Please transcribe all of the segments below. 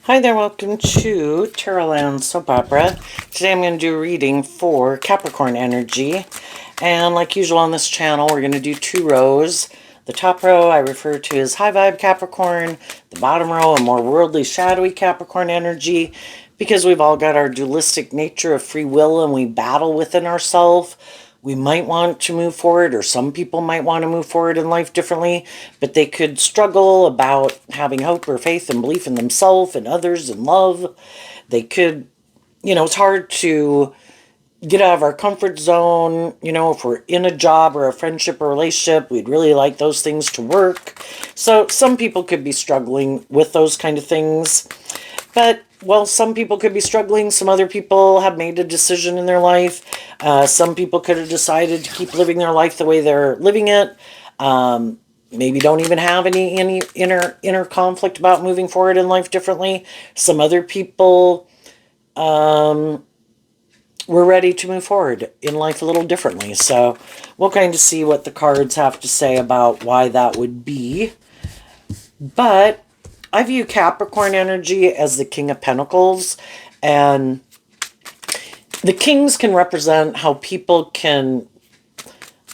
Hi there, welcome to Tarotland Soap Opera. Today I'm going to do a reading for Capricorn energy. And like usual on this channel, we're going to do two rows. The top row I refer to as high vibe Capricorn. The bottom row, a more worldly, shadowy Capricorn energy. Because we've all got our dualistic nature of free will and we battle within ourselves. We might want to move forward, or some people might want to move forward in life differently, but they could struggle about having hope or faith and belief in themselves and others and love. They could, it's hard to get out of our comfort zone. If we're in a job or a friendship or relationship, we'd really like those things to work. So some people could be struggling with those kind of things. But, well, some people could be struggling. Some other people have made a decision in their life. Some people could have decided to keep living their life the way they're living it. Maybe don't even have any inner conflict about moving forward in life differently. Some other people were ready to move forward in life a little differently. So we'll kind of see what the cards have to say about why that would be. But I view Capricorn energy as the King of Pentacles, and the kings can represent how people can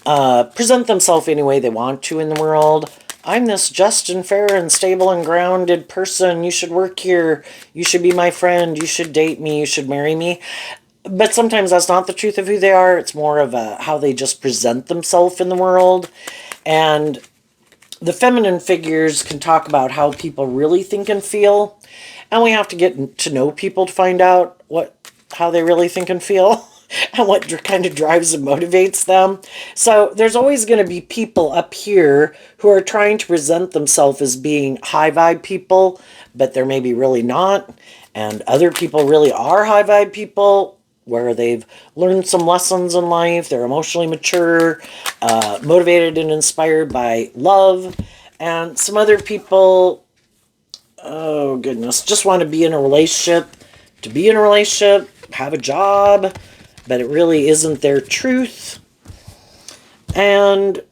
present themselves any way they want to in the world. I'm this just and fair and stable and grounded person. You should work here. You should be my friend. You should date me. You should marry me. But sometimes that's not the truth of who they are. It's more of how they just present themselves in the world. And the feminine figures can talk about how people really think and feel, and we have to get to know people to find out how they really think and feel and what kind of drives and motivates them. So there's always going to be people up here who are trying to present themselves as being high vibe people, but they're maybe really not, and other people really are high vibe people where they've learned some lessons in life, they're emotionally mature, motivated and inspired by love, and some other people, oh goodness, just want to be in a relationship, have a job, but it really isn't their truth. And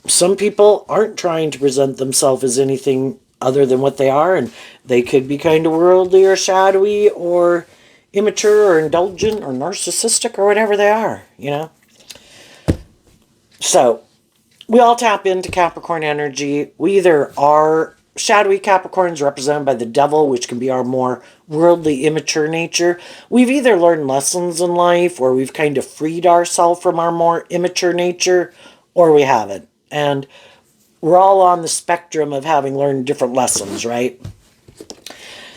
some people aren't trying to present themselves as anything other than what they are, and they could be kind of worldly or shadowy or immature or indulgent or narcissistic or whatever they are, So, we all tap into Capricorn energy. We either are shadowy Capricorns represented by the devil, which can be our more worldly, immature nature. We've either learned lessons in life, or we've kind of freed ourselves from our more immature nature, or we haven't. And we're all on the spectrum of having learned different lessons, right?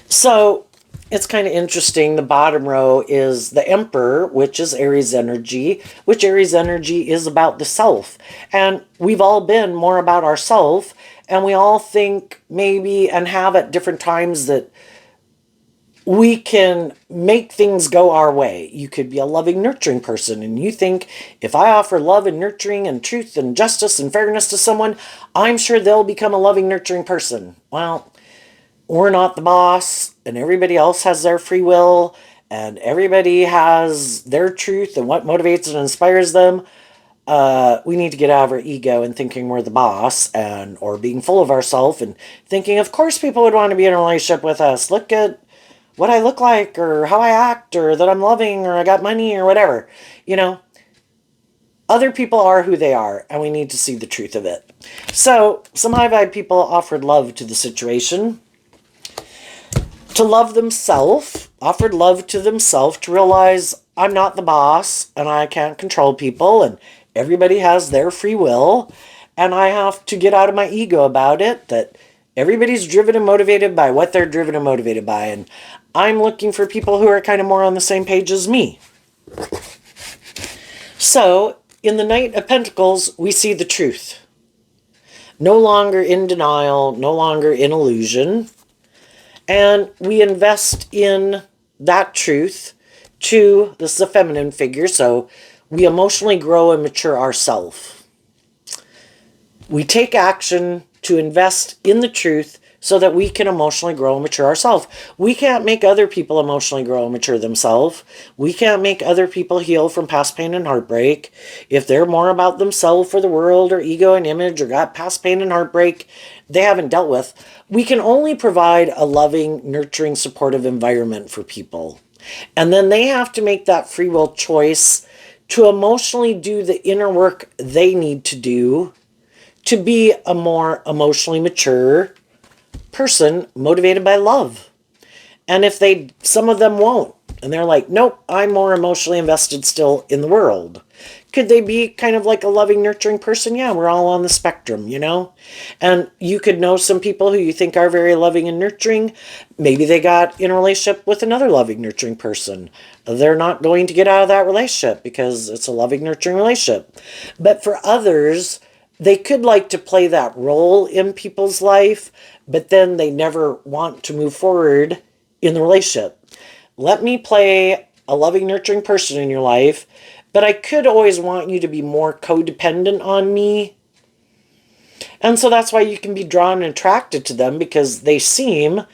So, it's kind of interesting. The bottom row is the Emperor, which is Aries energy, which Aries energy is about the self. And we've all been more about ourself, and we all think maybe and have at different times that we can make things go our way. You could be a loving, nurturing person, and you think, if I offer love and nurturing and truth and justice and fairness to someone, I'm sure they'll become a loving, nurturing person. Well, we're not the boss, and everybody else has their free will, and everybody has their truth and what motivates and inspires them. We need to get out of our ego and thinking we're the boss, or being full of ourselves and thinking, of course people would want to be in a relationship with us. Look at what I look like, or how I act, or that I'm loving, or I got money, or whatever. Other people are who they are, and we need to see the truth of it. So, some high vibe people offered love to the situation, to love themselves, offered love to themselves, to realize I'm not the boss and I can't control people and everybody has their free will, and I have to get out of my ego about it, that everybody's driven and motivated by what they're driven and motivated by, and I'm looking for people who are kind of more on the same page as me. So, in the Knight of Pentacles, we see the truth. No longer in denial, no longer in illusion. And we invest in that truth this is a feminine figure, so we emotionally grow and mature ourselves. We take action to invest in the truth so that we can emotionally grow and mature ourselves. We can't make other people emotionally grow and mature themselves. We can't make other people heal from past pain and heartbreak. If they're more about themselves or the world or ego and image or got past pain and heartbreak they haven't dealt with, we can only provide a loving, nurturing, supportive environment for people. And then they have to make that free will choice to emotionally do the inner work they need to do to be a more emotionally mature person motivated by love. And if some of them won't, and they're like, nope, I'm more emotionally invested still in the world. Could they be kind of like a loving, nurturing person? Yeah, we're all on the spectrum, you know? And you could know some people who you think are very loving and nurturing. Maybe they got in a relationship with another loving, nurturing person. They're not going to get out of that relationship because it's a loving, nurturing relationship. But for others, they could like to play that role in people's life, but then they never want to move forward in the relationship. Let me play a loving, nurturing person in your life, but I could always want you to be more codependent on me. And so that's why you can be drawn and attracted to them, because they seem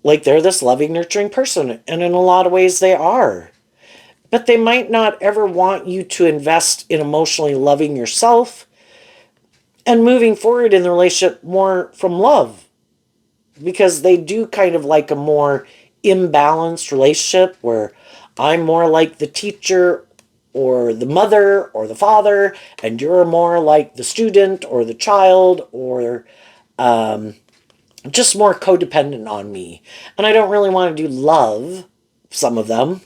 like they're this loving, nurturing person. And in a lot of ways they are. But they might not ever want you to invest in emotionally loving yourself and moving forward in the relationship more from love. Because they do kind of like a more imbalanced relationship where I'm more like the teacher or the mother or the father, and you're more like the student or the child, or just more codependent on me. And I don't really want to do love, some of them.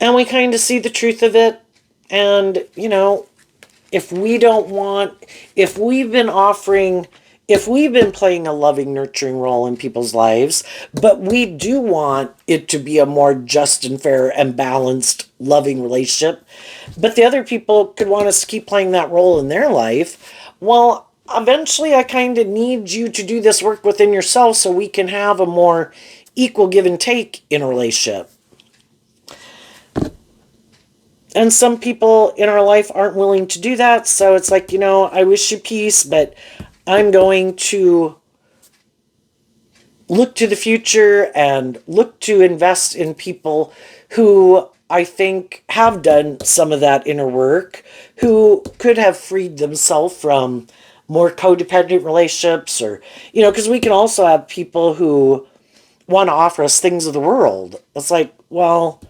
And we kind of see the truth of it. And, you know, if we don't want, if we've been offering, if we've been playing a loving, nurturing role in people's lives, but we do want it to be a more just and fair and balanced, loving relationship, but the other people could want us to keep playing that role in their life, well, eventually I kind of need you to do this work within yourself so we can have a more equal give and take in a relationship. And some people in our life aren't willing to do that. So it's like, you know, I wish you peace, but I'm going to look to the future and look to invest in people who I think have done some of that inner work, who could have freed themselves from more codependent relationships, or, you know, because we can also have people who want to offer us things of the world. It's like, well,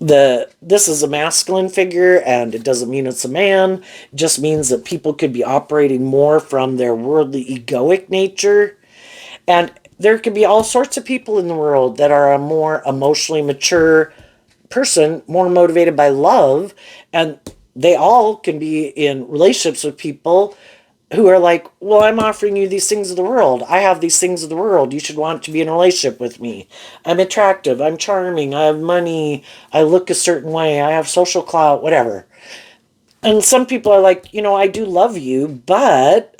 this is a masculine figure, and it doesn't mean it's a man. It just means that people could be operating more from their worldly egoic nature. And there could be all sorts of people in the world that are a more emotionally mature person, more motivated by love, and they all can be in relationships with people who are like, well, I'm offering you these things of the world. I have these things of the world. You should want to be in a relationship with me. I'm attractive. I'm charming. I have money. I look a certain way. I have social clout, whatever. And some people are like, you know, I do love you, but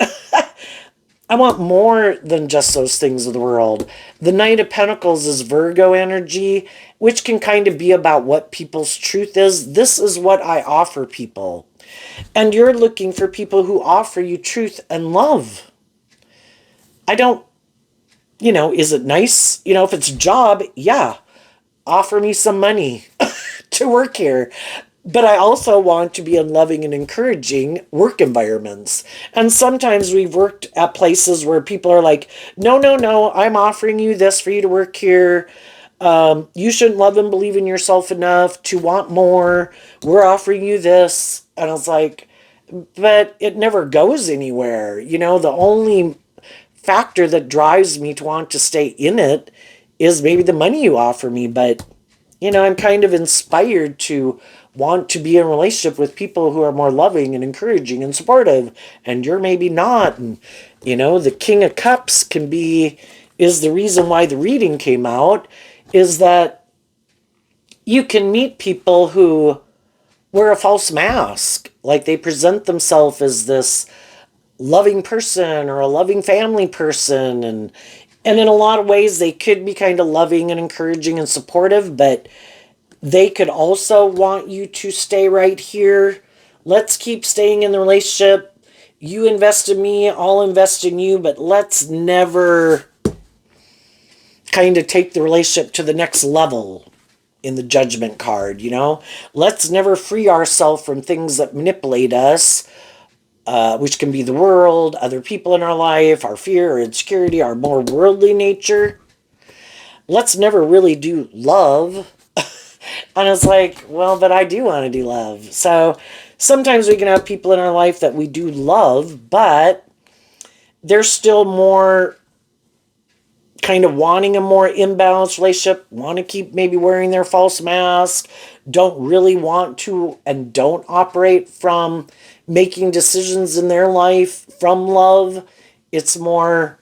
I want more than just those things of the world. The Knight of Pentacles is Virgo energy, which can kind of be about what people's truth is. This is what I offer people. And you're looking for people who offer you truth and love. I don't, you know, is it nice? You know, if it's a job, yeah, offer me some money to work here. But I also want to be in loving and encouraging work environments. And sometimes we've worked at places where people are like, no, no, no, I'm offering you this for you to work here. You shouldn't love and believe in yourself enough to want more. We're offering you this. And I was like, but it never goes anywhere. You know, the only factor that drives me to want to stay in it is maybe the money you offer me. But, you know, I'm kind of inspired to want to be in a relationship with people who are more loving and encouraging and supportive. And you're maybe not. And, you know, the King of Cups is the reason why the reading came out, is that you can meet people who wear a false mask. Like they present themselves as this loving person or a loving family person. And in a lot of ways, they could be kind of loving and encouraging and supportive, but they could also want you to stay right here. Let's keep staying in the relationship. you invest in me, I'll invest in you, but let's never kind of take the relationship to the next level in the judgment card, you know? Let's never free ourselves from things that manipulate us, which can be the world, other people in our life, our fear, our insecurity, our more worldly nature. Let's never really do love. And it's like, well, but I do want to do love. So sometimes we can have people in our life that we do love, but they're still more kind of wanting a more imbalanced relationship, want to keep maybe wearing their false mask, don't really want to and don't operate from making decisions in their life from love. It's more,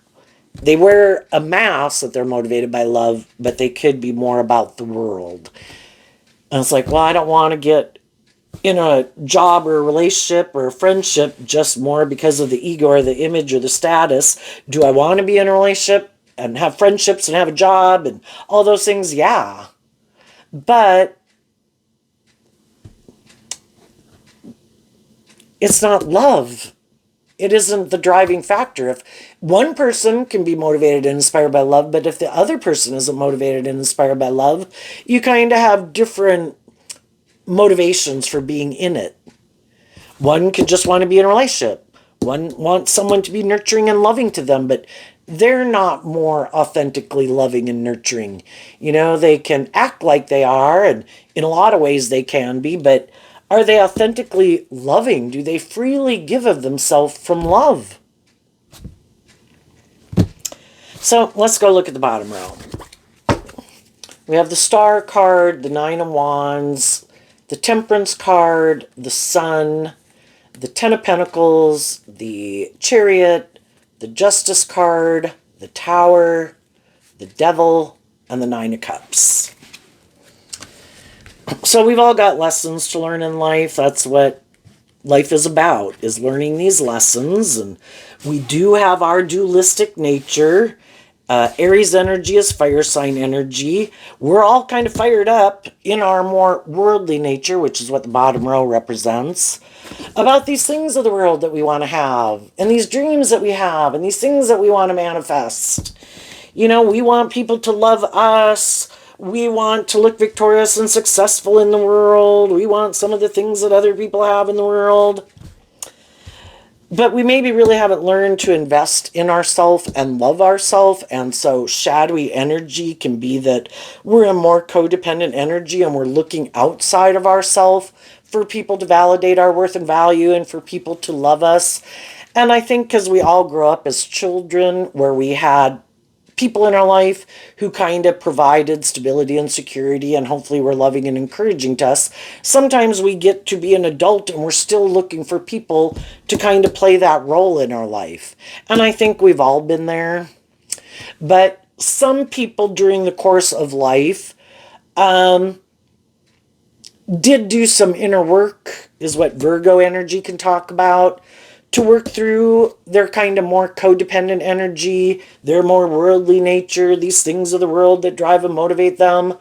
they wear a mask that they're motivated by love, but they could be more about the world. And it's like, well, I don't want to get in a job or a relationship or a friendship just more because of the ego or the image or the status. Do I want to be in a relationship and have friendships and have a job and all those things? Yeah. But it's not love. It isn't the driving factor. If one person can be motivated and inspired by love, but if the other person isn't motivated and inspired by love, you kind of have different motivations for being in it. One could just want to be in a relationship. One wants someone to be nurturing and loving to them, but they're not more authentically loving and nurturing. You know, they can act like they are, and in a lot of ways they can be, but are they authentically loving? Do they freely give of themselves from love? So let's go look at the bottom row. We have the Star card, the Nine of Wands, the Temperance card, the Sun, the Ten of Pentacles, the Chariot, the Justice card, the Tower, the Devil, and the Nine of Cups. So we've all got lessons to learn in life. That's what life is about, is learning these lessons. And we do have our dualistic nature. Aries energy is fire sign energy. We're all kind of fired up in our more worldly nature, which is what the bottom row represents, about these things of the world that we want to have, and these dreams that we have, and these things that we want to manifest. You know, we want people to love us. We want to look victorious and successful in the world. We want some of the things that other people have in the world. But we maybe really haven't learned to invest in ourselves and love ourselves. And so shadowy energy can be that we're a more codependent energy and we're looking outside of ourselves for people to validate our worth and value and for people to love us. And I think because we all grew up as children where we had people in our life who kind of provided stability and security and hopefully were loving and encouraging to us. Sometimes we get to be an adult and we're still looking for people to kind of play that role in our life. And I think we've all been there. But some people during the course of life did do some inner work, is what Virgo energy can talk about, to work through their kind of more codependent energy, their more worldly nature, these things of the world that drive and motivate them,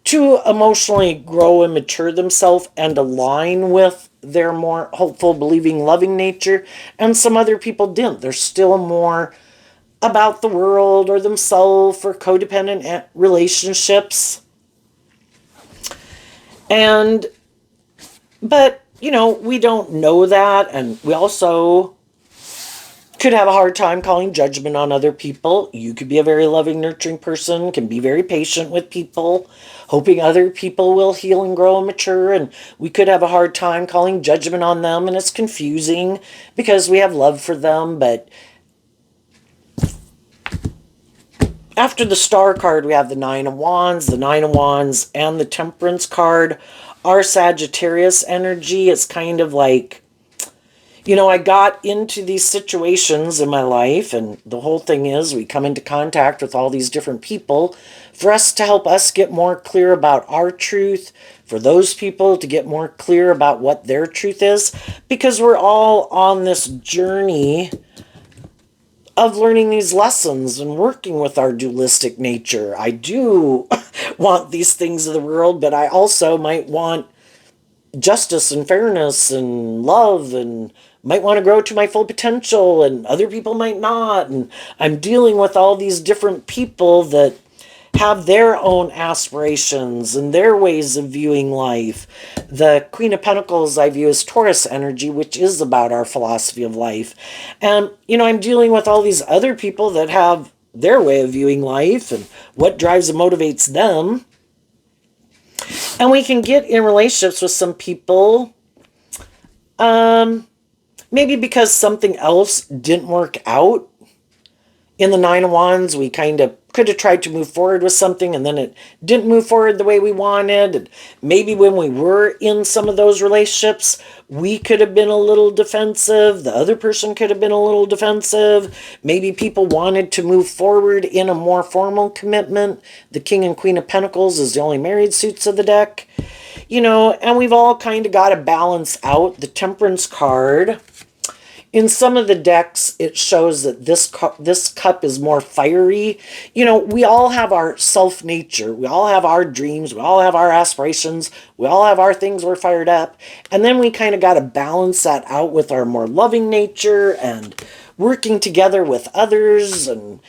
to emotionally grow and mature themselves and align with their more hopeful, believing, loving nature. And some other people didn't. They're still more about the world or themselves or codependent relationships. But you know, we don't know that, and we also could have a hard time calling judgment on other people. You could be a very loving, nurturing person, can be very patient with people, hoping other people will heal and grow and mature, and we could have a hard time calling judgment on them, and it's confusing because we have love for them. But after the Star card, we have the Nine of Wands, and the Temperance card. Our Sagittarius energy is kind of like, you know, I got into these situations in my life, and the whole thing is we come into contact with all these different people for us to help us get more clear about our truth, for those people to get more clear about what their truth is, because we're all on this journey of learning these lessons and working with our dualistic nature. I do want these things of the world, but I also might want justice and fairness and love and might want to grow to my full potential and other people might not. And I'm dealing with all these different people that have their own aspirations and their ways of viewing life. The Queen of Pentacles I view as Taurus energy, which is about our philosophy of life. And, I'm dealing with all these other people that have their way of viewing life and what drives and motivates them. And we can get in relationships with some people, maybe because something else didn't work out. In the Nine of Wands, we kind of could have tried to move forward with something and then it didn't move forward the way we wanted. And maybe when we were in some of those relationships, we could have been a little defensive. The other person could have been a little defensive. Maybe people wanted to move forward in a more formal commitment. The King and Queen of Pentacles is the only married suits of the deck. And we've all kind of got to balance out. The Temperance card, in some of the decks, it shows that this cup is more fiery. We all have our self-nature. We all have our dreams. We all have our aspirations. We all have our things we're fired up. And then we kind of got to balance that out with our more loving nature and working together with others and,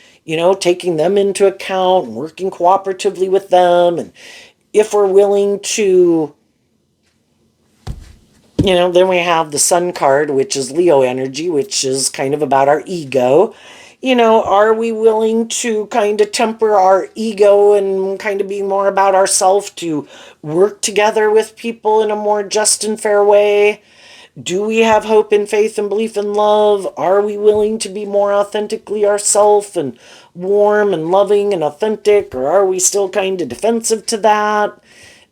taking them into account and working cooperatively with them. And if we're willing to... then we have the Sun card, which is Leo energy, which is kind of about our ego. Are we willing to kind of temper our ego and kind of be more about ourselves to work together with people in a more just and fair way? Do we have hope and faith and belief in love? Are we willing to be more authentically ourselves and warm and loving and authentic? Or are we still kind of defensive to that?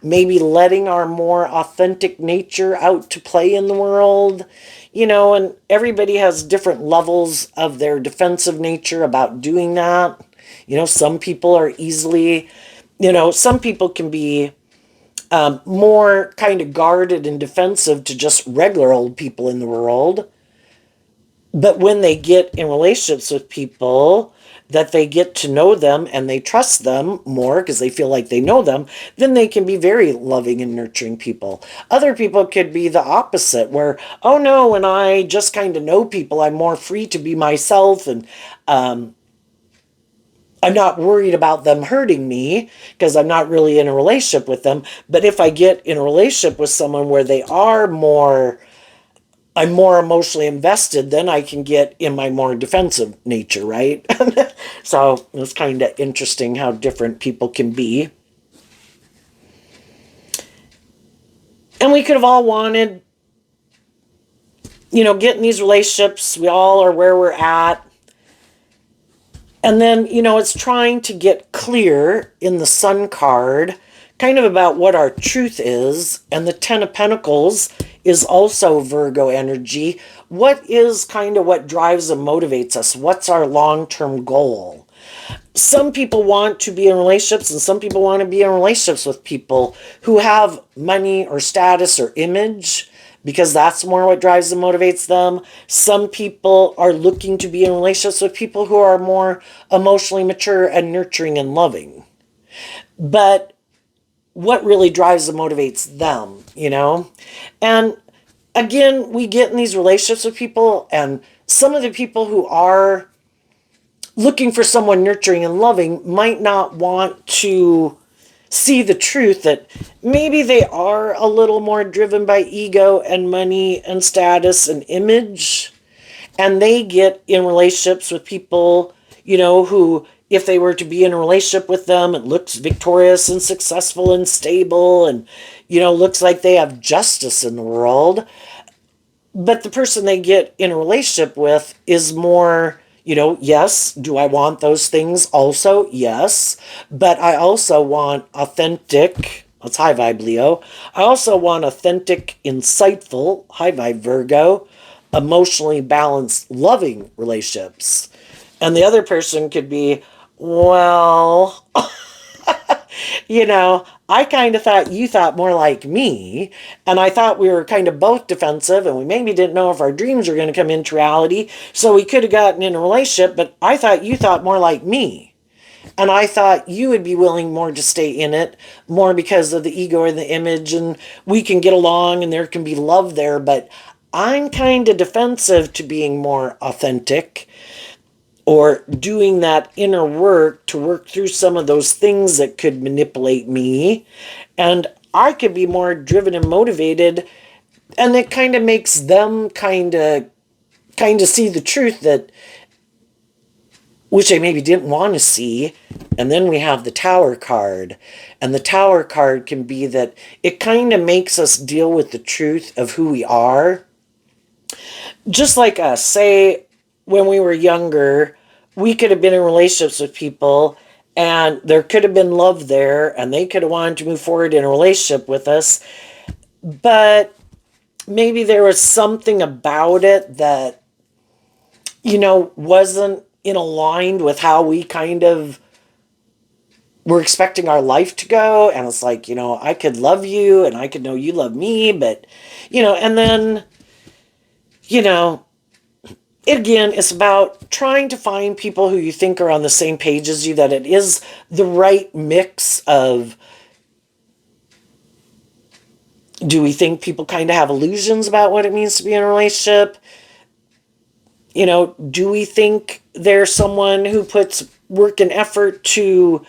Maybe letting our more authentic nature out to play in the world, and everybody has different levels of their defensive nature about doing that. Some people are easily, some people can be more kind of guarded and defensive to just regular old people in the world. But when they get in relationships with people that they get to know them and they trust them more because they feel like they know them, then they can be very loving and nurturing people. Other people could be the opposite where, oh no, when I just kind of know people, I'm more free to be myself and I'm not worried about them hurting me because I'm not really in a relationship with them. But if I get in a relationship with someone where I'm more emotionally invested, then I can get in my more defensive nature, right? So it's kind of interesting how different people can be. And we could have all wanted, get in these relationships. We all are where we're at. And then, it's trying to get clear in the Sun card, kind of about what our truth is. And the Ten of Pentacles is also Virgo energy. What is kind of what drives and motivates us? What's our long-term goal? Some people want to be in relationships and some people want to be in relationships with people who have money or status or image because that's more what drives and motivates them. Some people are looking to be in relationships with people who are more emotionally mature and nurturing and loving. But what really drives and motivates them, And again, we get in these relationships with people, and some of the people who are looking for someone nurturing and loving might not want to see the truth that maybe they are a little more driven by ego and money and status and image, and they get in relationships with people, who, if they were to be in a relationship with them, it looks victorious and successful and stable and, looks like they have justice in the world. But the person they get in a relationship with is more, yes, do I want those things also? Yes. But I also want authentic, that's high vibe Leo. I also want authentic, insightful, high vibe Virgo, emotionally balanced, loving relationships. And the other person could be, well, I kind of thought you thought more like me, and I thought we were kind of both defensive, and we maybe didn't know if our dreams were going to come into reality, so we could have gotten in a relationship, but I thought you thought more like me. And I thought you would be willing more to stay in it, more because of the ego and the image, and we can get along, and there can be love there, but I'm kind of defensive to being more authentic or doing that inner work to work through some of those things that could manipulate me. And I could be more driven and motivated, and it kind of makes them kind of see the truth that which I maybe didn't want to see. And then we have the Tower card. And the Tower card can be that it kind of makes us deal with the truth of who we are. Just like us, say when we were younger, we could have been in relationships with people and there could have been love there and they could have wanted to move forward in a relationship with us. But maybe there was something about it that, wasn't in aligned with how we kind of were expecting our life to go. And it's like, I could love you and I could know you love me, but, and then, again, it's about trying to find people who you think are on the same page as you, that it is the right mix of, do we think people kind of have illusions about what it means to be in a relationship? Do we think there's someone who puts work and effort to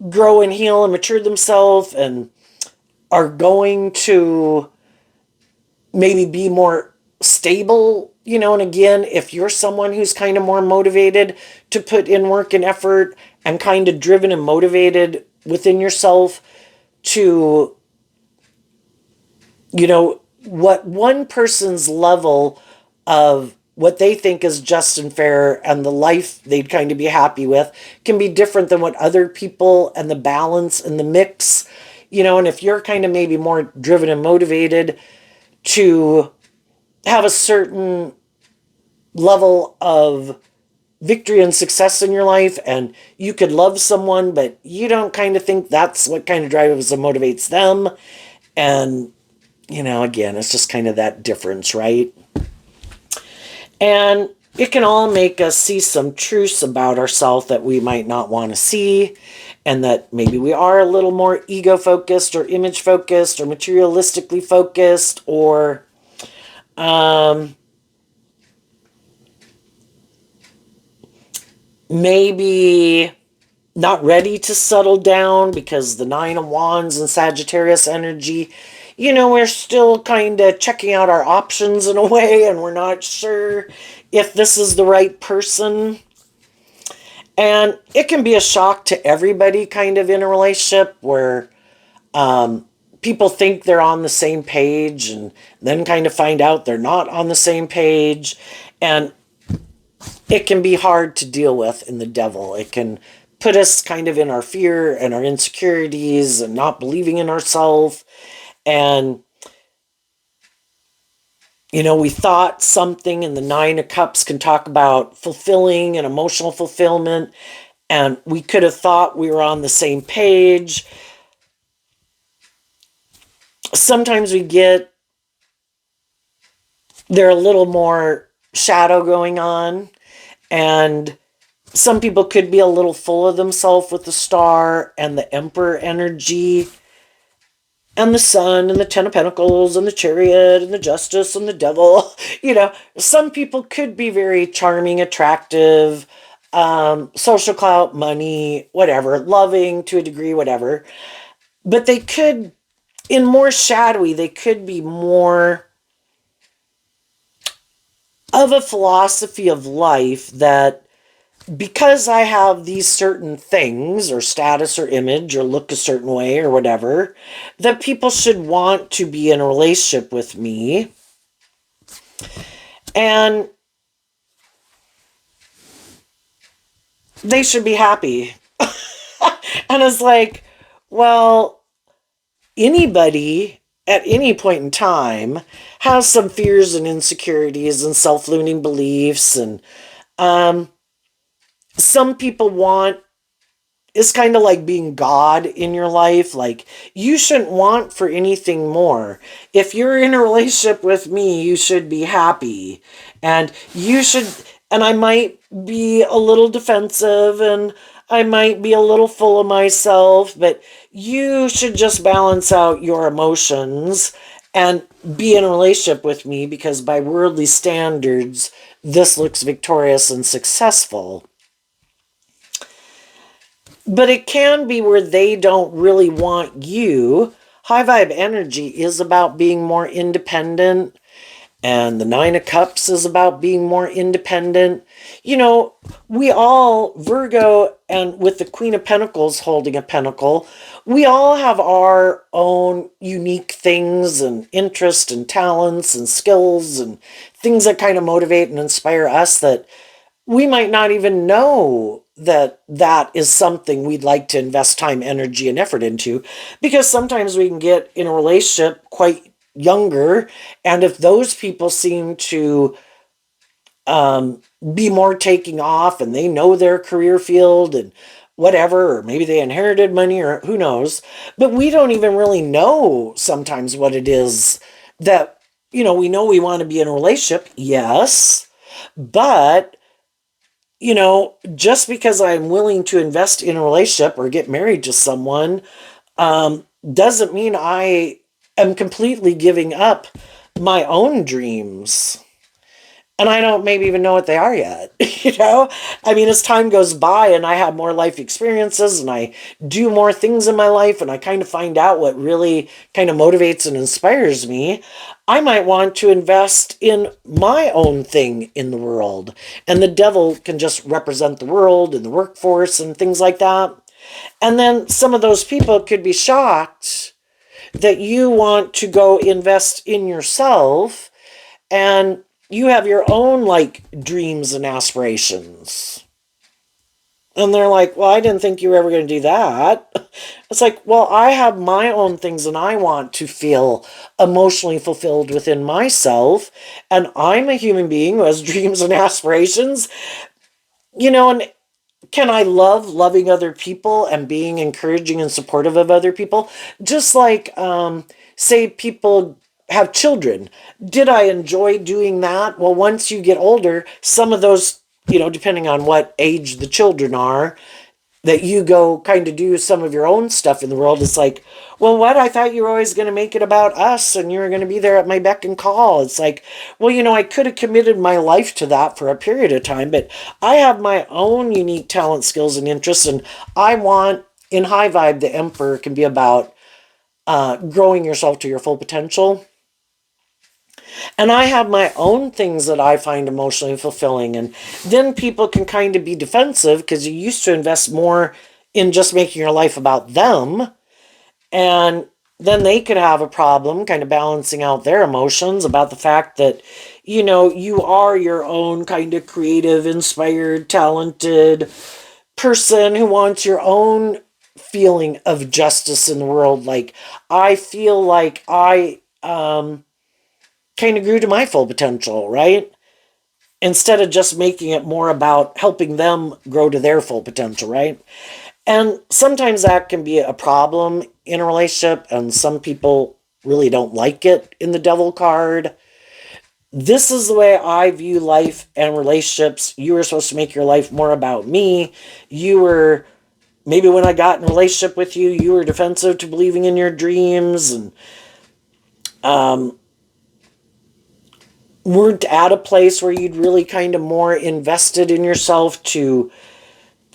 grow and heal and mature themselves and are going to maybe be more stable? And again, if you're someone who's kind of more motivated to put in work and effort and kind of driven and motivated within yourself to, what one person's level of what they think is just and fair and the life they'd kind of be happy with can be different than what other people, and the balance and the mix, and if you're kind of maybe more driven and motivated to have a certain level of victory and success in your life, and you could love someone, but you don't kind of think that's what kind of drives and motivates them. And, again, it's just kind of that difference, right? And it can all make us see some truths about ourselves that we might not want to see, and that maybe we are a little more ego-focused or image-focused or materialistically focused, or maybe not ready to settle down because the Nine of Wands and Sagittarius energy, we're still kind of checking out our options in a way, and we're not sure if this is the right person. And it can be a shock to everybody kind of in a relationship where people think they're on the same page and then kind of find out they're not on the same page. And it can be hard to deal with in the devil. It can put us kind of in our fear and our insecurities and not believing in ourselves. And, we thought something, in the Nine of Cups can talk about fulfilling and emotional fulfillment. And we could have thought we were on the same page. Sometimes there a little more shadow going on. And some people could be a little full of themselves with the Star and the Emperor energy, and the Sun and the Ten of Pentacles and the Chariot and the Justice and the Devil. Some people could be very charming, attractive, social clout, money, whatever, loving to a degree, whatever. But they could, in more shadowy, they could be more of a philosophy of life that, because I have these certain things or status or image or look a certain way or whatever, that people should want to be in a relationship with me. And they should be happy. And it's like, well, anybody at any point in time has some fears and insecurities and self-limiting beliefs. And some people want, it's kind of like being God in your life. Like, you shouldn't want for anything more. If you're in a relationship with me, you should be happy. And I might be a little defensive and I might be a little full of myself, but you should just balance out your emotions and be in a relationship with me because by worldly standards, this looks victorious and successful. But it can be where they don't really want you. High vibe energy is about being more independent, and the Nine of Cups is about being more independent. You know, we all, Virgo, and with the Queen of Pentacles holding a pentacle, we all have our own unique things and interests and talents and skills and things that kind of motivate and inspire us that we might not even know that that is something we'd like to invest time, energy, and effort into, because sometimes we can get in a relationship quite younger, and if those people seem to be more taking off and they know their career field and whatever, or maybe they inherited money or who knows, but we don't even really know sometimes what it is that, we know we want to be in a relationship, yes, but just because I'm willing to invest in a relationship or get married to someone doesn't mean I am completely giving up my own dreams. And I don't maybe even know what they are yet. I mean, as time goes by and I have more life experiences and I do more things in my life and I kind of find out what really kind of motivates and inspires me, I might want to invest in my own thing in the world. And the devil can just represent the world and the workforce and things like that. And then some of those people could be shocked that you want to go invest in yourself and you have your own dreams and aspirations. And they're like, well, I didn't think you were ever going to do that. It's like, well, I have my own things and I want to feel emotionally fulfilled within myself. And I'm a human being who has dreams and aspirations. And can I love loving other people and being encouraging and supportive of other people? Just like, say people have children. Did I enjoy doing that? Well, once you get older, some of those, depending on what age the children are, that you go kind of do some of your own stuff in the world. It's like, well, what? I thought you were always going to make it about us and you were going to be there at my beck and call. It's like, well, I could have committed my life to that for a period of time, but I have my own unique talent, skills, and interests. And I want, in high vibe, the Emperor can be about growing yourself to your full potential. And I have my own things that I find emotionally fulfilling. And then people can kind of be defensive because you used to invest more in just making your life about them. And then they could have a problem kind of balancing out their emotions about the fact that, you are your own kind of creative, inspired, talented person who wants your own feeling of justice in the world. Like, I feel like I kind of grew to my full potential, right? Instead of just making it more about helping them grow to their full potential, right? And sometimes that can be a problem in a relationship, and some people really don't like it in the devil card. This is the way I view life and relationships. You were supposed to make your life more about me. Maybe when I got in a relationship with you, you were defensive to believing in your dreams and weren't at a place where you'd really kind of more invested in yourself to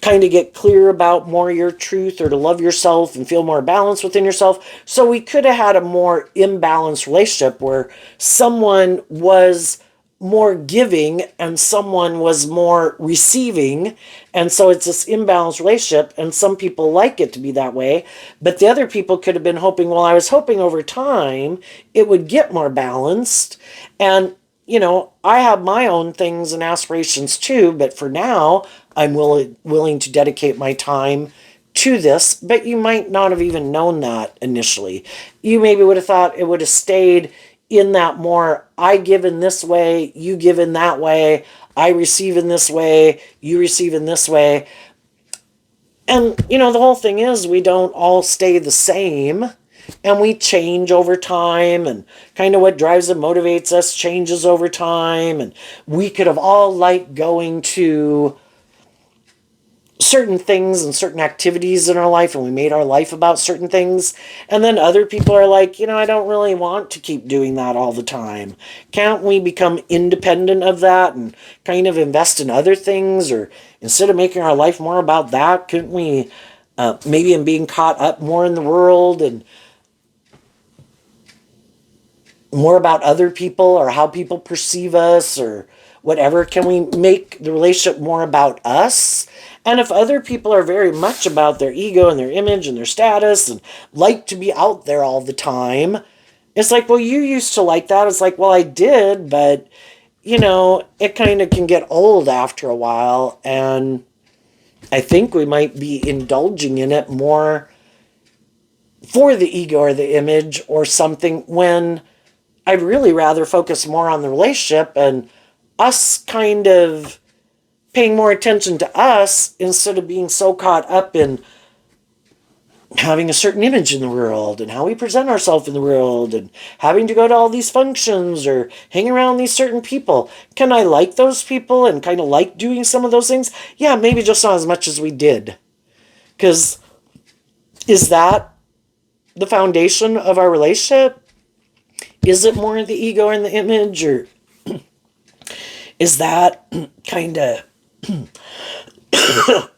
kind of get clear about more your truth or to love yourself and feel more balanced within yourself. So we could have had a more imbalanced relationship where someone was more giving and someone was more receiving. And so it's this imbalanced relationship, and some people like it to be that way. But the other people could have been hoping, well, I was hoping over time it would get more balanced. And I have my own things and aspirations too, but for now, I'm willing to dedicate my time to this. But you might not have even known that initially. You maybe would have thought it would have stayed in that more, I give in this way, you give in that way, I receive in this way, you receive in this way. And, the whole thing is we don't all stay the same. And we change over time, and kind of what drives and motivates us changes over time. And we could have all liked going to certain things and certain activities in our life, and we made our life about certain things. And then other people are like, I don't really want to keep doing that all the time. Can't we become independent of that and kind of invest in other things? Or instead of making our life more about that, couldn't we maybe in being caught up more in the world and more about other people or how people perceive us or whatever? Can we make the relationship more about us? And if other people are very much about their ego and their image and their status and like to be out there all the time, it's like, well, you used to like that. It's like, well, I did, but it kind of can get old after a while. And I think we might be indulging in it more for the ego or the image or something, when I'd really rather focus more on the relationship and us kind of paying more attention to us instead of being so caught up in having a certain image in the world and how we present ourselves in the world and having to go to all these functions or hang around these certain people. Can I like those people and kind of like doing some of those things? Yeah, maybe just not as much as we did. Because is that the foundation of our relationship? Is it more the ego and the image, or is that kind of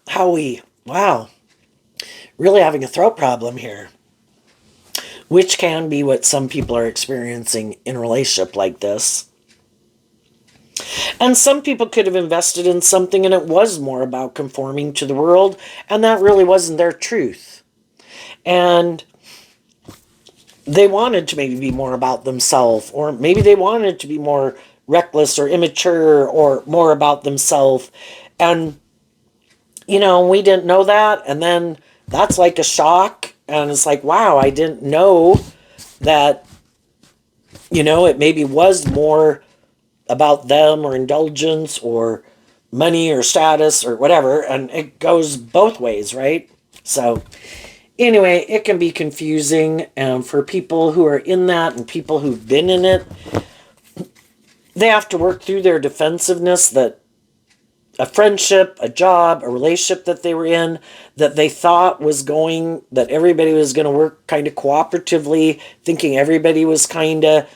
how we, wow, really having a throat problem here, which can be what some people are experiencing in a relationship like this. And some people could have invested in something and it was more about conforming to the world, and that really wasn't their truth. And they wanted to maybe be more about themselves, or maybe they wanted to be more reckless or immature or more about themselves. And, we didn't know that. And then that's like a shock. And it's like, wow, I didn't know that, it maybe was more about them or indulgence or money or status or whatever. And it goes both ways, right? So anyway, it can be confusing. And for people who are in that and people who've been in it, they have to work through their defensiveness that a friendship, a job, a relationship that they were in, that they thought was going, that everybody was going to work kind of cooperatively, thinking everybody was kind of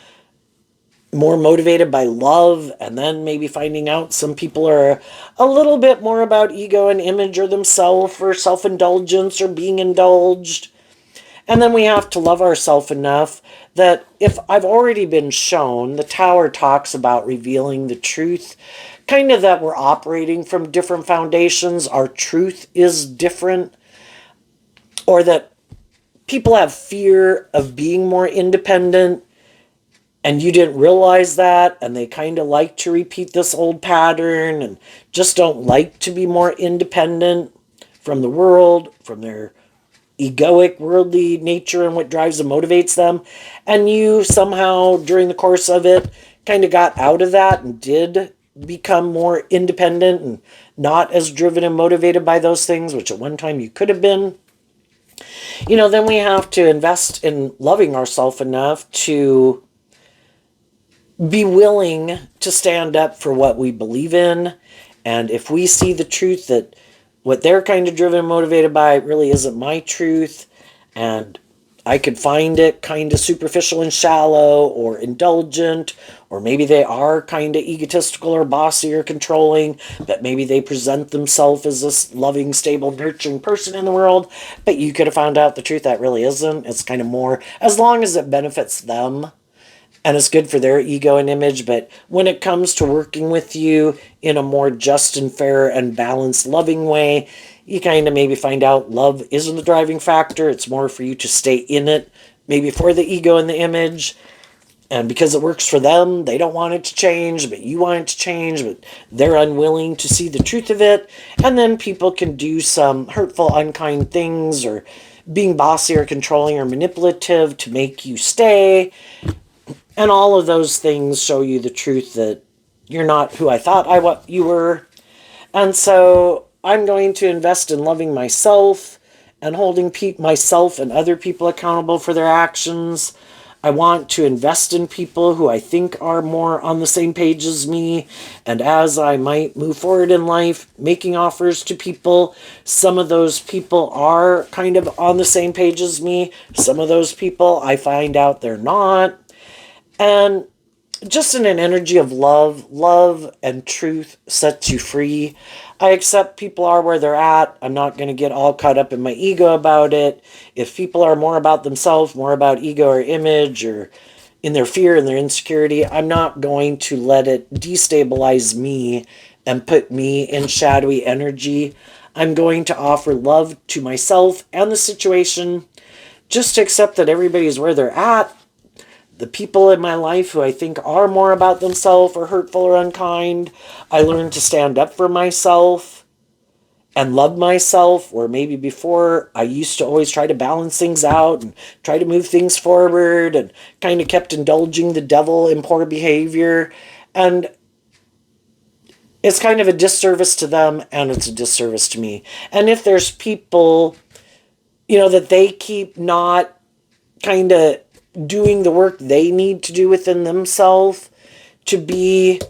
more motivated by love, and then maybe finding out some people are a little bit more about ego and image or themselves or self-indulgence or being indulged. And then we have to love ourselves enough that if I've already been shown, the Tower talks about revealing the truth, kind of that we're operating from different foundations, our truth is different, or that people have fear of being more independent and you didn't realize that, and they kind of like to repeat this old pattern and just don't like to be more independent from the world, from their egoic, worldly nature and what drives and motivates them. And you somehow, during the course of it, kind of got out of that and did become more independent and not as driven and motivated by those things, which at one time you could have been. Then we have to invest in loving ourselves enough to be willing to stand up for what we believe in. And if we see the truth that what they're kind of driven and motivated by really isn't my truth, and I could find it kind of superficial and shallow or indulgent, or maybe they are kind of egotistical or bossy or controlling, but maybe they present themselves as this loving, stable, nurturing person in the world, but you could have found out the truth that really isn't. It's kind of more, as long as it benefits them and it's good for their ego and image. But when it comes to working with you in a more just and fair and balanced, loving way, you kind of maybe find out love isn't the driving factor. It's more for you to stay in it, maybe for the ego and the image. And because it works for them, they don't want it to change, but you want it to change, but they're unwilling to see the truth of it. And then people can do some hurtful, unkind things, or being bossy or controlling or manipulative to make you stay. And all of those things show you the truth that you're not who I thought you were. And so I'm going to invest in loving myself and holding myself and other people accountable for their actions. I want to invest in people who I think are more on the same page as me. And as I might move forward in life, making offers to people, some of those people are kind of on the same page as me. Some of those people I find out they're not. And just in an energy of love, love and truth sets you free. I accept people are where they're at. I'm not going to get all caught up in my ego about it. If people are more about themselves, more about ego or image, or in their fear and their insecurity, I'm not going to let it destabilize me and put me in shadowy energy. I'm going to offer love to myself and the situation. Just to accept that everybody's where they're at. The people in my life who I think are more about themselves or hurtful or unkind, I learned to stand up for myself and love myself, where maybe before I used to always try to balance things out and try to move things forward and kind of kept indulging the devil in poor behavior. And it's kind of a disservice to them and it's a disservice to me. And if there's people, that they keep not kind of doing the work they need to do within themselves to be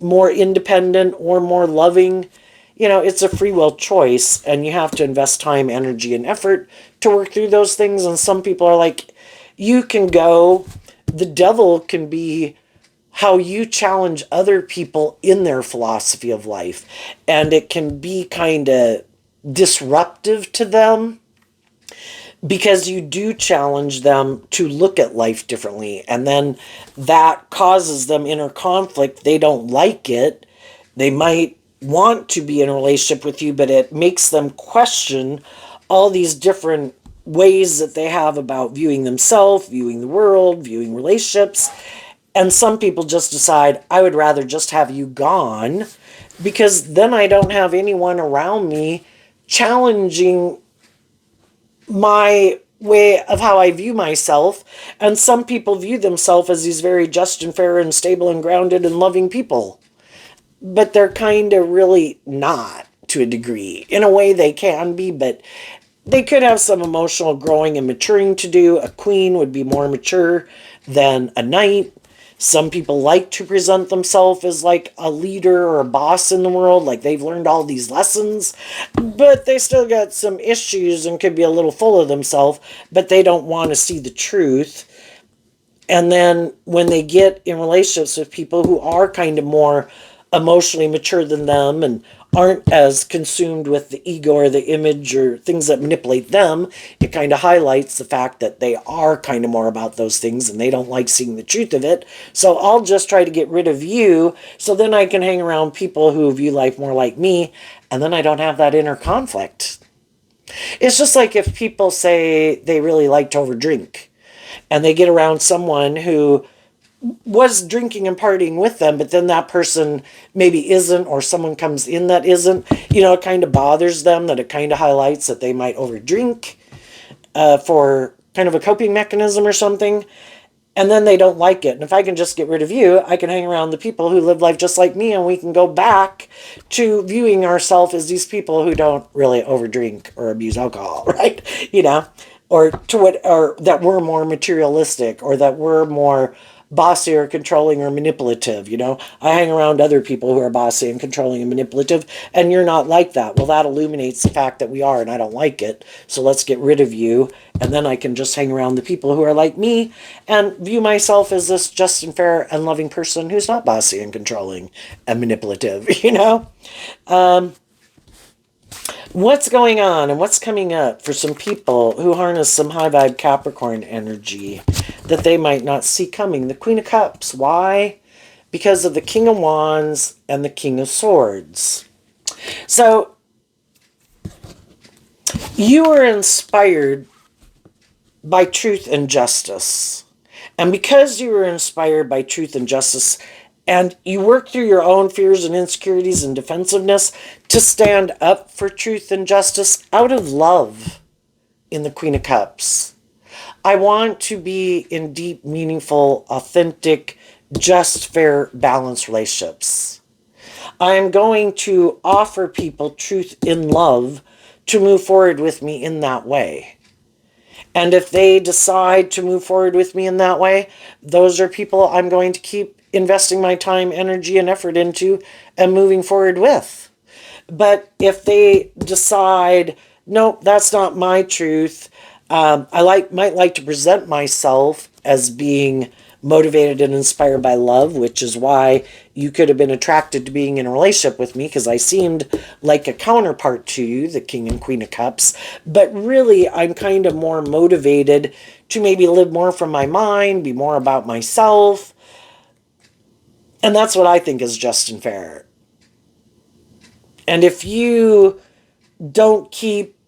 more independent or more loving, it's a free will choice, and you have to invest time, energy, and effort to work through those things. And some people are like, you can go, the devil can be how you challenge other people in their philosophy of life, and it can be kind of disruptive to them, because you do challenge them to look at life differently. And then that causes them inner conflict. They don't like it. They might want to be in a relationship with you, but it makes them question all these different ways that they have about viewing themselves, viewing the world, viewing relationships. And some people just decide, I would rather just have you gone, because then I don't have anyone around me challenging my way of how I view myself. And some people view themselves as these very just and fair and stable and grounded and loving people. But they're kind of really not, to a degree. In a way they can be, but they could have some emotional growing and maturing to do. A queen would be more mature than a knight. Some people like to present themselves as like a leader or a boss in the world, like they've learned all these lessons, but they still got some issues and could be a little full of themselves, but they don't want to see the truth. And then when they get in relationships with people who are kind of more emotionally mature than them and aren't as consumed with the ego or the image or things that manipulate them, it kind of highlights the fact that they are kind of more about those things and they don't like seeing the truth of it. So I'll just try to get rid of you, so then I can hang around people who view life more like me, and then I don't have that inner conflict. It's just like if people say they really like to overdrink and they get around someone who was drinking and partying with them, but then that person maybe isn't, or someone comes in that isn't, it kind of bothers them, that it kind of highlights that they might overdrink for kind of a coping mechanism or something, and then they don't like it. And if I can just get rid of you, I can hang around the people who live life just like me, and we can go back to viewing ourselves as these people who don't really overdrink or abuse alcohol, right? Or that we're more materialistic, or that we're more bossy or controlling or manipulative. I hang around other people who are bossy and controlling and manipulative, and you're not like that. Well, that illuminates the fact that we are, and I don't like it. So let's get rid of you, and then I can just hang around the people who are like me and view myself as this just and fair and loving person who's not bossy and controlling and manipulative. What's going on and what's coming up for some people who harness some high vibe Capricorn energy that they might not see coming? The Queen of Cups. Why? Because of the King of Wands and the King of Swords. So you are inspired by truth and justice. And because you were inspired by truth and justice, and you work through your own fears and insecurities and defensiveness to stand up for truth and justice out of love in the Queen of Cups. I want to be in deep, meaningful, authentic, just, fair, balanced relationships. I am going to offer people truth in love to move forward with me in that way. And if they decide to move forward with me in that way, those are people I'm going to keep investing my time, energy, and effort into and moving forward with. But if they decide, nope, that's not my truth, might like to present myself as being motivated and inspired by love, which is why you could have been attracted to being in a relationship with me, because I seemed like a counterpart to you, the King and Queen of Cups. But really, I'm kind of more motivated to maybe live more from my mind, be more about myself. And that's what I think is just and fair. And if you don't keep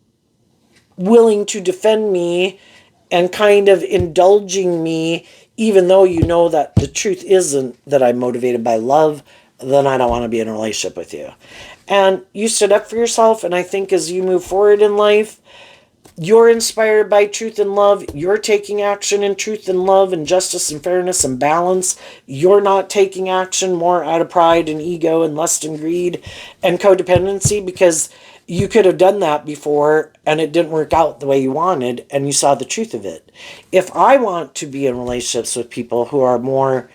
willing to defend me and kind of indulging me, even though you know that the truth isn't that I'm motivated by love, then I don't want to be in a relationship with you. And you stood up for yourself, and I think as you move forward in life, you're inspired by truth and love. You're taking action in truth and love and justice and fairness and balance. You're not taking action more out of pride and ego and lust and greed and codependency, because you could have done that before and it didn't work out the way you wanted and you saw the truth of it. If I want to be in relationships with people who are more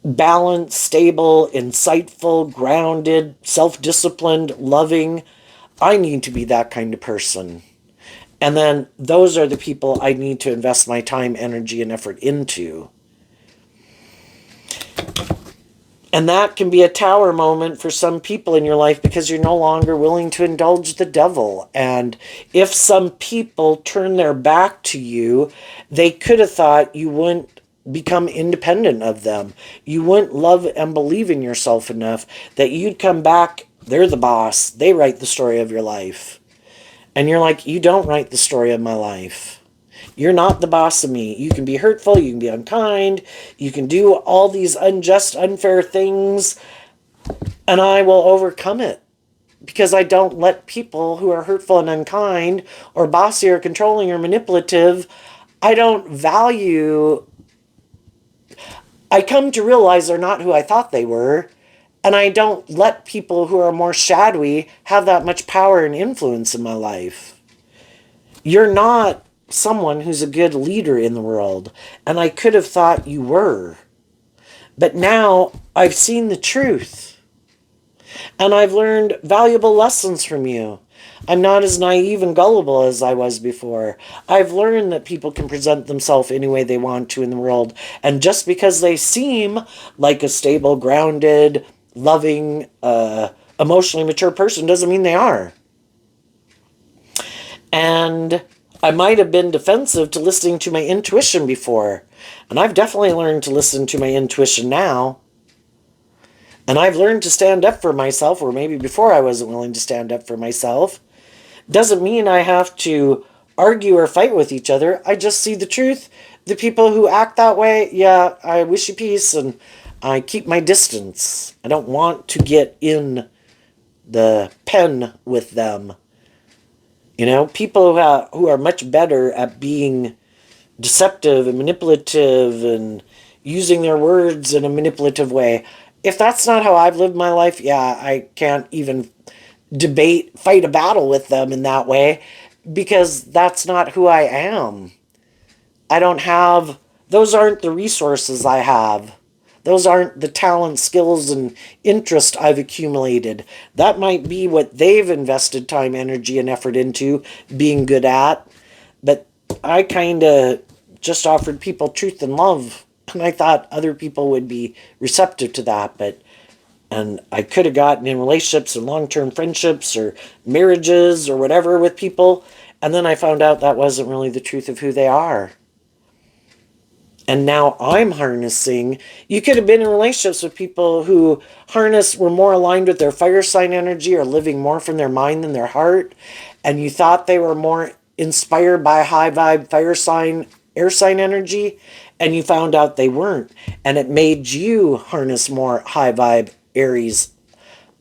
balanced, stable, insightful, grounded, self-disciplined, loving, I need to be that kind of person. And then those are the people I need to invest my time, energy, and effort into. And that can be a tower moment for some people in your life, because you're no longer willing to indulge the devil. And if some people turn their back to you, they could have thought you wouldn't become independent of them. You wouldn't love and believe in yourself enough that you'd come back. They're the boss. They write the story of your life. And you're like, you don't write the story of my life. You're not the boss of me. You can be hurtful, you can be unkind, you can do all these unjust, unfair things, and I will overcome it. Because I don't let people who are hurtful and unkind, or bossy, or controlling, or manipulative, I don't value. I come to realize they're not who I thought they were, and I don't let people who are more shadowy have that much power and influence in my life. You're not someone who's a good leader in the world, and I could have thought you were. But now I've seen the truth, and I've learned valuable lessons from you. I'm not as naive and gullible as I was before. I've learned that people can present themselves any way they want to in the world, and just because they seem like a stable, grounded, loving, emotionally mature person doesn't mean they are. And I might have been defensive to listening to my intuition before. And I've definitely learned to listen to my intuition now. And I've learned to stand up for myself, or maybe before I wasn't willing to stand up for myself. Doesn't mean I have to argue or fight with each other. I just see the truth. The people who act that way, yeah, I wish you peace, and I keep my distance. I don't want to get in the pen with them. You know, people who are much better at being deceptive and manipulative and using their words in a manipulative way. If that's not how I've lived my life, yeah, I can't even fight a battle with them in that way, because that's not who I am. I don't have, those aren't the resources I have. Those aren't the talent, skills, and interest I've accumulated. That might be what they've invested time, energy, and effort into being good at. But I kind of just offered people truth and love. And I thought other people would be receptive to that. And I could have gotten in relationships and long-term friendships or marriages or whatever with people. And then I found out that wasn't really the truth of who they are. And now I'm harnessing. You could have been in relationships with people who were more aligned with their fire sign energy, or living more from their mind than their heart. And you thought they were more inspired by high vibe fire sign, air sign energy. And you found out they weren't. And it made you harness more high vibe Aries,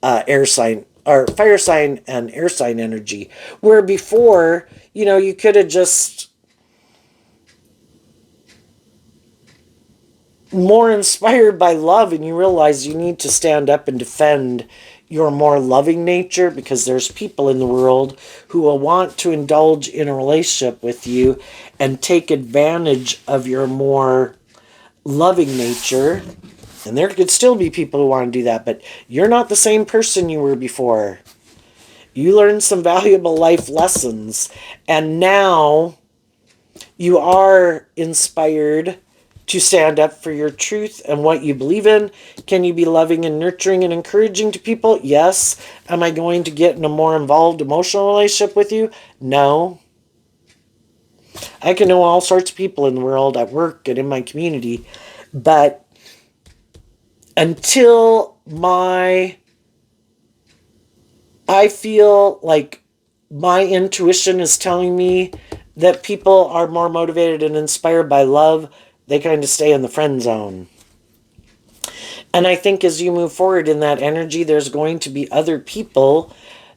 air sign, or fire sign and air sign energy. Where before, you could have just more inspired by love and you realize you need to stand up and defend your more loving nature, because there's people in the world who will want to indulge in a relationship with you and take advantage of your more loving nature. And there could still be people who want to do that, but you're not the same person you were before. You learned some valuable life lessons, and now you are inspired to stand up for your truth and what you believe in. Can you be loving and nurturing and encouraging to people? Yes. Am I going to get in a more involved emotional relationship with you? No. I can know all sorts of people in the world, at work and in my community, but until I feel like my intuition is telling me that people are more motivated and inspired by love, they kind of stay in the friend zone. And I think as you move forward in that energy, there's going to be other people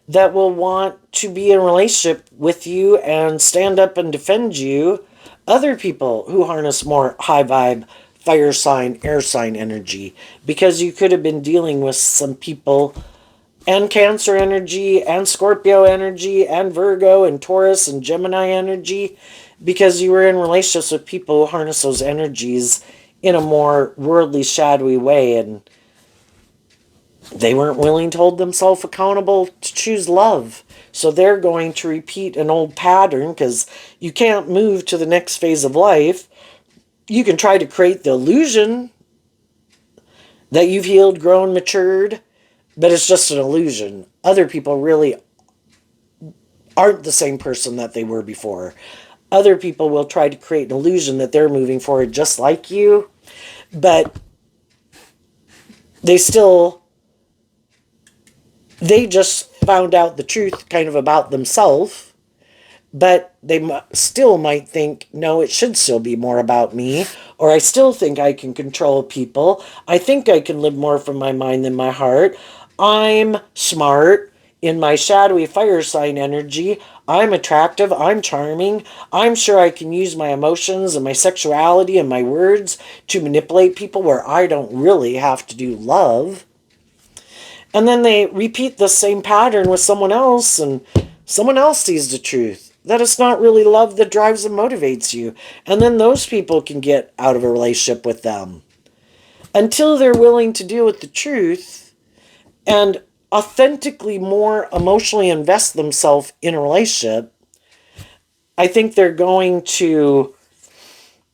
that will want to be in a relationship with you and stand up and defend you. Other people who harness more high vibe, fire sign, air sign energy. Because you could have been dealing with some people and Cancer energy and Scorpio energy and Virgo and Taurus and Gemini energy, because you were in relationships with people who harness those energies in a more worldly, shadowy way, and they weren't willing to hold themselves accountable to choose love. So they're going to repeat an old pattern, because you can't move to the next phase of life. You can try to create the illusion that you've healed, grown, matured, but it's just an illusion. Other people really aren't the same person that they were before. Other people will try to create an illusion that they're moving forward just like you, but they just found out the truth kind of about themselves, but they still might think, no, it should still be more about me, or I still think I can control people. I think I can live more from my mind than my heart. I'm smart in my shadowy fire sign energy. I'm attractive. I'm charming. I'm sure I can use my emotions and my sexuality and my words to manipulate people where I don't really have to do love. And then they repeat the same pattern with someone else, and someone else sees the truth that it's not really love that drives and motivates you. And then those people can get out of a relationship with them. Until they're willing to deal with the truth and authentically more emotionally invest themselves in a relationship, I think they're going to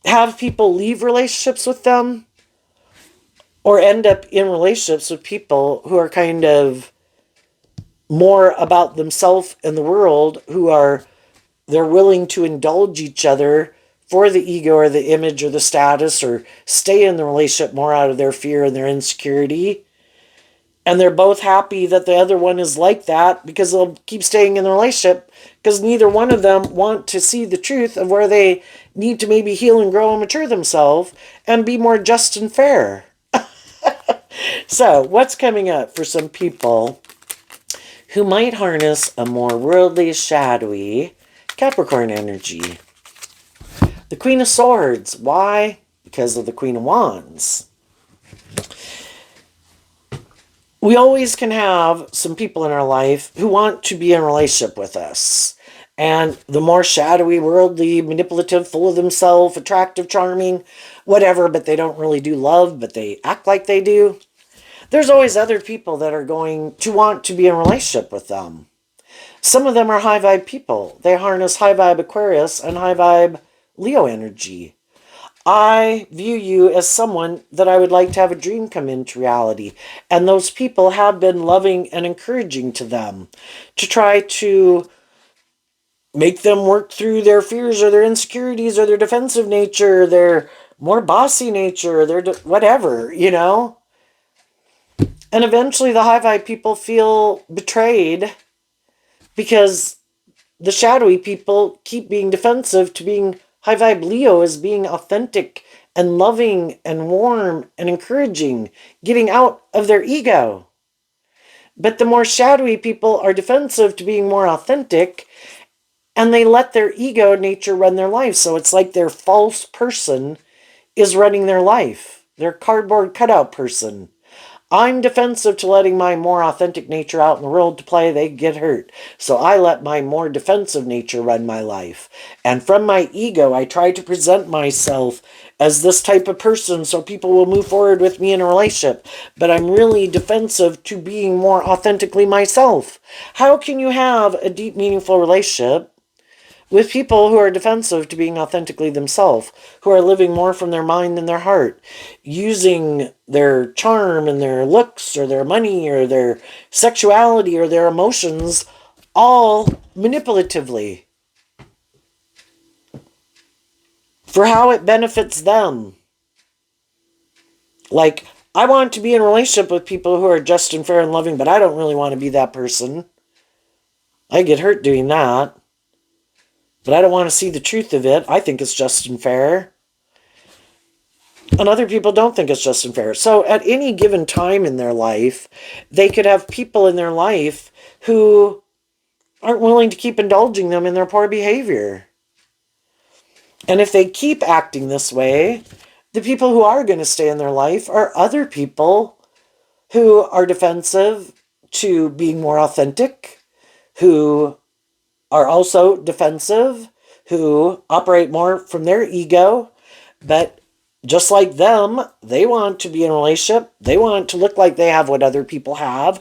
have people leave relationships with them or end up in relationships with people who are kind of more about themselves and the world, they're willing to indulge each other for the ego or the image or the status, or stay in the relationship more out of their fear and their insecurity. And they're both happy that the other one is like that, because they'll keep staying in the relationship, because neither one of them want to see the truth of where they need to maybe heal and grow and mature themselves and be more just and fair. So what's coming up for some people who might harness a more worldly, shadowy Capricorn energy? The Queen of Swords. Why? Because of the Queen of Wands. We always can have some people in our life who want to be in a relationship with us. And the more shadowy, worldly, manipulative, full of themselves, attractive, charming, whatever, but they don't really do love, but they act like they do. There's always other people that are going to want to be in a relationship with them. Some of them are high vibe people. They harness high vibe Aquarius and high vibe Leo energy. I view you as someone that I would like to have a dream come into reality. And those people have been loving and encouraging to them to try to make them work through their fears or their insecurities or their defensive nature, their more bossy nature, their whatever, you know? And eventually the high vibe people feel betrayed because the shadowy people keep being defensive to being high vibe Leo, as being authentic and loving and warm and encouraging, getting out of their ego. But the more shadowy people are defensive to being more authentic, and they let their ego nature run their life. So it's like their false person is running their life. They're a cardboard cutout person. I'm defensive to letting my more authentic nature out in the world to play. They get hurt. So I let my more defensive nature run my life. And from my ego, I try to present myself as this type of person so people will move forward with me in a relationship. But I'm really defensive to being more authentically myself. How can you have a deep, meaningful relationship with people who are defensive to being authentically themselves, who are living more from their mind than their heart, using their charm and their looks or their money or their sexuality or their emotions all manipulatively for how it benefits them? Like, I want to be in a relationship with people who are just and fair and loving, but I don't really want to be that person. I get hurt doing that. But I don't want to see the truth of it. I think it's just and fair. And other people don't think it's just and fair. So at any given time in their life, they could have people in their life who aren't willing to keep indulging them in their poor behavior. And if they keep acting this way, the people who are going to stay in their life are other people who are defensive to being more authentic, who are also defensive, who operate more from their ego, but just like them, they want to be in a relationship. They want to look like they have what other people have.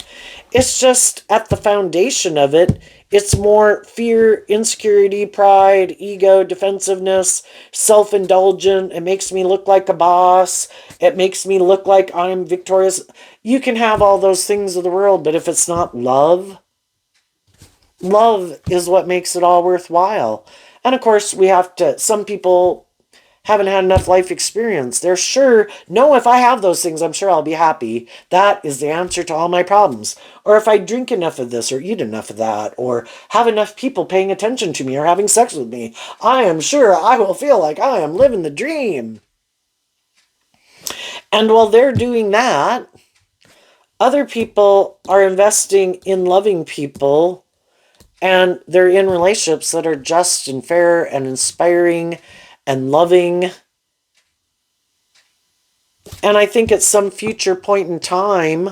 It's just at the foundation of it, it's more fear, insecurity, pride, ego, defensiveness, self-indulgent. It makes me look like a boss. It makes me look like I'm victorious. You can have all those things of the world, but if it's not love, love is what makes it all worthwhile. And of course, some people haven't had enough life experience. They're sure, no, if I have those things, I'm sure I'll be happy. That is the answer to all my problems. Or if I drink enough of this or eat enough of that or have enough people paying attention to me or having sex with me, I am sure I will feel like I am living the dream. And while they're doing that, other people are investing in loving people, and they're in relationships that are just and fair and inspiring and loving. And I think at some future point in time,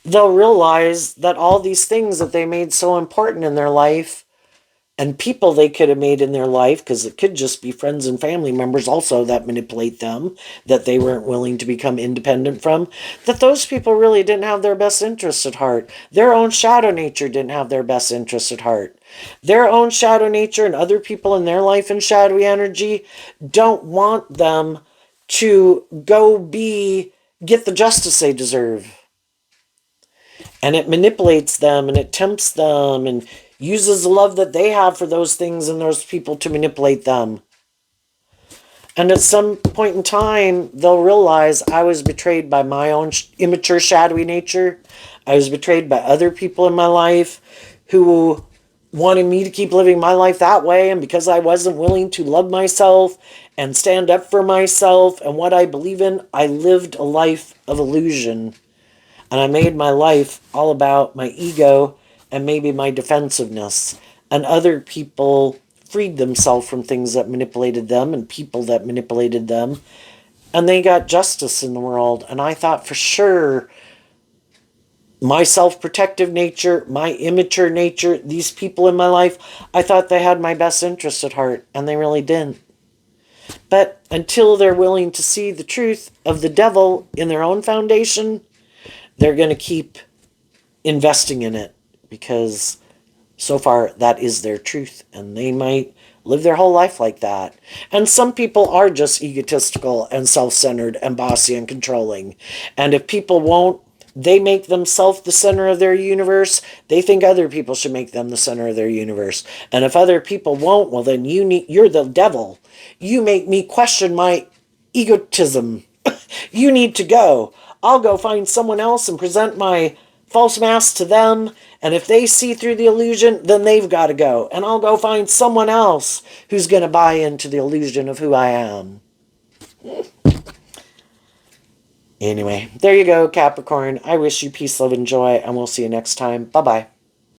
they'll realize that all these things that they made so important in their life and people they could have made in their life, because it could just be friends and family members also that manipulate them, that they weren't willing to become independent from, that those people really didn't have their best interests at heart. Their own shadow nature didn't have their best interests at heart. Their own shadow nature and other people in their life and shadowy energy don't want them to get the justice they deserve. And it manipulates them and it tempts them and uses the love that they have for those things and those people to manipulate them. And at some point in time, they'll realize I was betrayed by my own immature, shadowy nature. I was betrayed by other people in my life who wanted me to keep living my life that way. And because I wasn't willing to love myself and stand up for myself and what I believe in, I lived a life of illusion. And I made my life all about my ego and maybe my defensiveness. And other people freed themselves from things that manipulated them and people that manipulated them. And they got justice in the world. And I thought for sure my self-protective nature, my immature nature, these people in my life, I thought they had my best interests at heart. And they really didn't. But until they're willing to see the truth of the devil in their own foundation, they're going to keep investing in it because so far that is their truth, and they might live their whole life like that. And some people are just egotistical and self-centered and bossy and controlling. And if people won't, they make themselves the center of their universe. They think other people should make them the center of their universe. And if other people won't, well then you're the devil. You make me question my egotism. You need to go. I'll go find someone else and present my false mask to them. And if they see through the illusion, then they've got to go. And I'll go find someone else who's going to buy into the illusion of who I am. Anyway, there you go, Capricorn. I wish you peace, love, and joy, and we'll see you next time. Bye-bye.